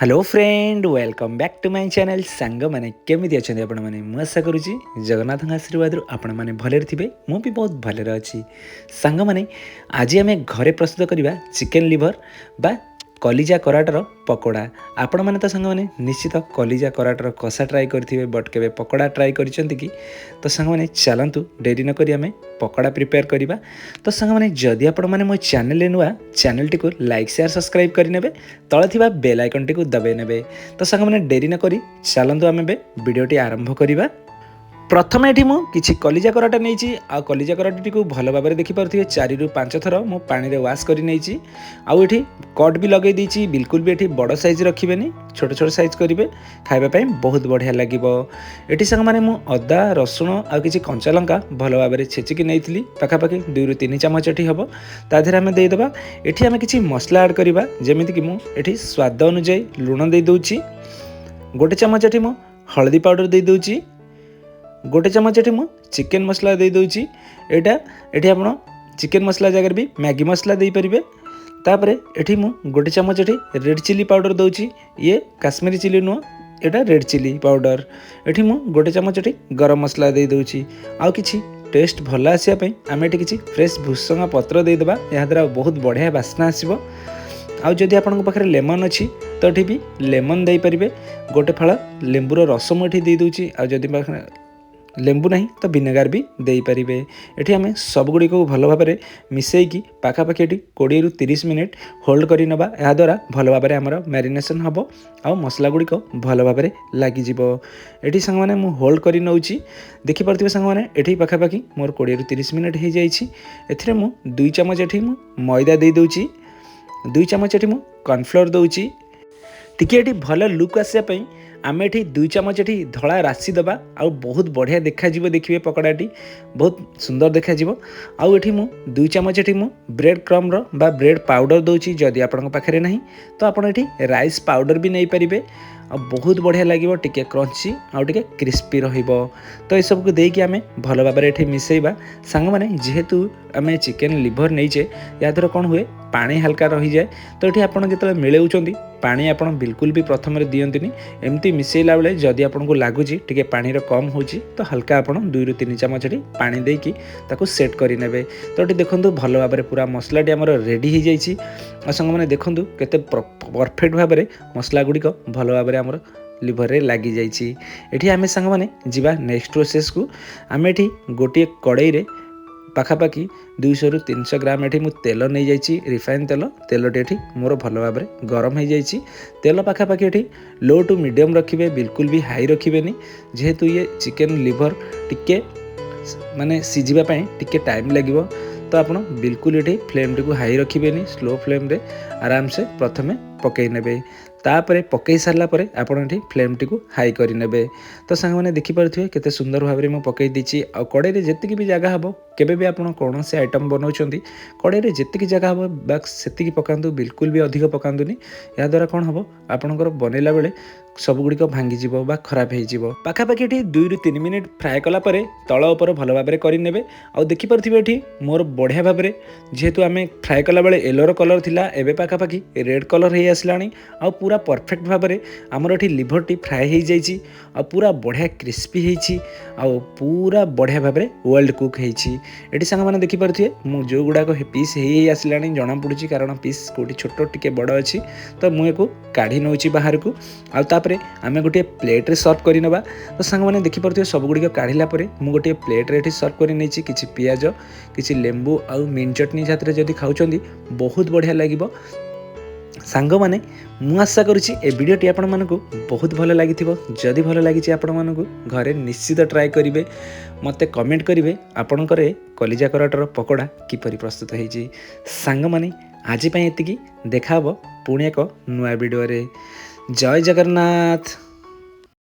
Hello friend welcome back to my channel सांग मैंने केमी अच्छा आपण मैंने मुझे आशा करुच्ची जगन्नाथ आशीर्वाद आपण मैंने भले थे मुझे बहुत भले अच्छी सांग मैंने आज आम घरे प्रस्तुत करवा चिकेन लिवर बा कलिजा कराटर पकोड़ा आपण मैंने तो सांग मैंने निश्चित कलिजा कराटर कषा ट्राए करेंगे बट के पकोड़ा ट्राए कर तो सांग मैंने चलतु डेरी नक आम पकोड़ा प्रिपेयर करवा तो सांग मैंने जदि आपण मैंने मो चैनल नुआ चैनल टी को लाइक शेयर सब्सक्राइब करने तले थी बेल आइकन टी दबाई ने तो सांग मैंने डेरी नक चलतु आम भिडटी आरंभ करवा। प्रथम ये मुझे कलिजा कराटा नहीं आ कलिजा कराटी को भल भाव में देखिपे 4 ରୁ 5 थर मु पानी रे वाश कर नहीं आउठी कट भी लगे देछि बिल्कुल भी ये बड़ साइज रखिए छोट छोट साइज करेंगे खावाई बहुत बढ़िया लगे। ये सांग मैंने मु अदा रसुण आ कि कंचा लंका भल भाव में छेचिकी नहीं पाखापाखि 2 ରୁ 3 ଚାମଚ ये हम तादेह आम देदेबा। ये आम कि मसला ऐड करवा जमीक मुझे स्वाद अनुजाई लुण दे दूची 1 ଚାମଚ ये मु हल्दी पाउडर दे दूची 1 ଚାମଚ ये मु चिकेन मसला दे दूची एटा एठी आपण चिकेन मसला जगह भी मैगी मसला दे पारिबे। तापरे एठी मु 1 ଚାମଚ एठी रेड चिली पाउडर दूची ये काश्मीरी चिली नुह एटा रेड चिली पाउडर एठी मु 1 ଚାମଚ एठी गरम मसला दे दूची आउ किछि टेस्ट भल आसिया आम एठी किछि फ्रेश भुसंगा पत्र दे देबा या द्वारा बहुत बढ़िया बास्ना आसीबो। आउ जदि आपन पाखे लेमन अच्छी तो ये भी लेमन दे पारिबे 1 फाଳ लेंबूर रस मुझे दे दूची आ जदि लेंबू नहीं तो विनेगार भी दे पारिबे। एठी आमे सब गुडी को भल भाव में मिसेकी पाखापाखि 20 ରୁ 30 मिनिट होल्ड करी नबा या द्वारा भल भाव में आमर मैरिनेशन हबो आ मसला गुडी को भल भाव में लागि जिवो। एठी संग माने मु होल्ड करी नउची देखि परथिबे संग माने एठी पाखापाखि मोर 20 ରୁ 30 मिनिट हे जाइछि। एथिरे मु 2 चामच एठी मु मैदा दे दोची 2 चामच एठी मु कॉर्नफ्लोर दोची टिके एठी भल लुक आसिया आम एठी 2 चामच एठी धला राशि दबा आउ बहुत बढ़िया देखा जीवो देखिए पकोड़ाटी बहुत सुंदर देखा जीवो। आउ एठी मु 2 चामच एठी मु ब्रेड क्रम रो बा ब्रेड पाउडर दोची जदि आपन पाखरे नहीं तो आपन एठी राइस पाउडर भी नहीं पारिबे आ बहुत बढ़िया लगे टिके क्रंची आउ टिके क्रिस्पी रहिबो। तो ये सब को देकी आमे भल भाव में मिसेबा सांग माने जेहेतु आमे चिकेन लिवर नहींचे या द्वारा कौन हुए पानी हल्का रही जाए तो ये आपड़ जो मिलाऊँच पानी आप बिल्कुल भी प्रथम दिंतुनि एमती मिसेला बेले जदि आपन को लगुच टे पानी कम हो तो हल्का आप 2 ରୁ 3 ଚାମଚ पानी देकी ताको सेट करें। तो ये देखो भल भाव में पूरा मसलाटी आमर रेडी हो जाइए और संग मैंने देखूँ केते परफेक्ट भाव में मसला गुड़िक भल भाव में आमर लिवर रे लगी जाइए। एठी आमे संग माने जिबा नेक्स्ट प्रोसेस को आम एठी गोटे कड़ाई रे पाखापाखि 200 ରୁ 300 ग्राम एठी मु तेल नहीं जाइए रिफाइन तेलटी एठी मोर भल भाव में गरम हो जाइए। तेल पाखापाखि एठी लो टू मीडियम रखिए बिल्कुल भी हाई रखिएनि जेहेतु ये चिकेन लिवर टिके माने सिझिबा टिके टाइम लगे तो आप बिल्कुल ये फ्लेम टी को हाई रखिएनि स्लो फ्लेम रे आराम से प्रथमे पकई ने तापर पकई सारा आपड़ ये फ्लेम टी को हाई करे। तो सांग मैंने देखिपे केते सुंदर भाव में पकई दीची आ कड़े जी भी जगह हम केबे भी आपन कौन से आइटम बनाऊँ कड़े जी जगह हम बास से पकातु बिल्कुल भी अधिक पकातुनि या द्वारा कौन हम आपणकर बनैला बेले सब गुड़िक भांगी बा खराब हो पाखापाखि 2 ରୁ 3 मिनिट फ्राए कलापर तल उपर भल भाव में करे आ देखिपे ये मोर बढ़िया भाव में जेहेतु आम फ्राए कला बेले येलोर कलर थिला एबे पाखापाखि रेड कलर हो आसलानी आ पूरा परफेक्ट भाव में आमर ये लिवर टी फ्राए हो जाइए आ पूरा बढ़िया क्रिस्पी होती आ पूरा बढ़िया भाव में वेल कुक होती। ये सांग मैंने देखिपे मु जो गुड़ाक पीस हो आसलानी जना पड़ी कारण पीस कौटी छोट टिके बड़ अच्छी तो मुझे काढ़ी नौ बाहर को आउे आम गोटे प्लेट रे सर्व कर नवा। तो सांग मैंने देखिपे सब गुड़िक काढ़ला मुझे गोटे प्लेट रे सर्व कर नहीं किसी पियाज किसी लेंबू आउ मिन चटनी साथ जदि खाऊँ बहुत बढ़िया लगे। सांग मैंने मु आशा करुच्ची ए वीडियोटी आपण मानकु बहुत भल लगी जदि भल लगी आपण मानकु घरे निश्चित ट्राए करेंगे मते कमेंट करेंगे आपणकर कलिजा कराटर पकोड़ा किपरि प्रस्तुत होइछि। सांग माने आज एतिकी देखा पुणी एक नुआ वीडियो रे। जय जगन्नाथ।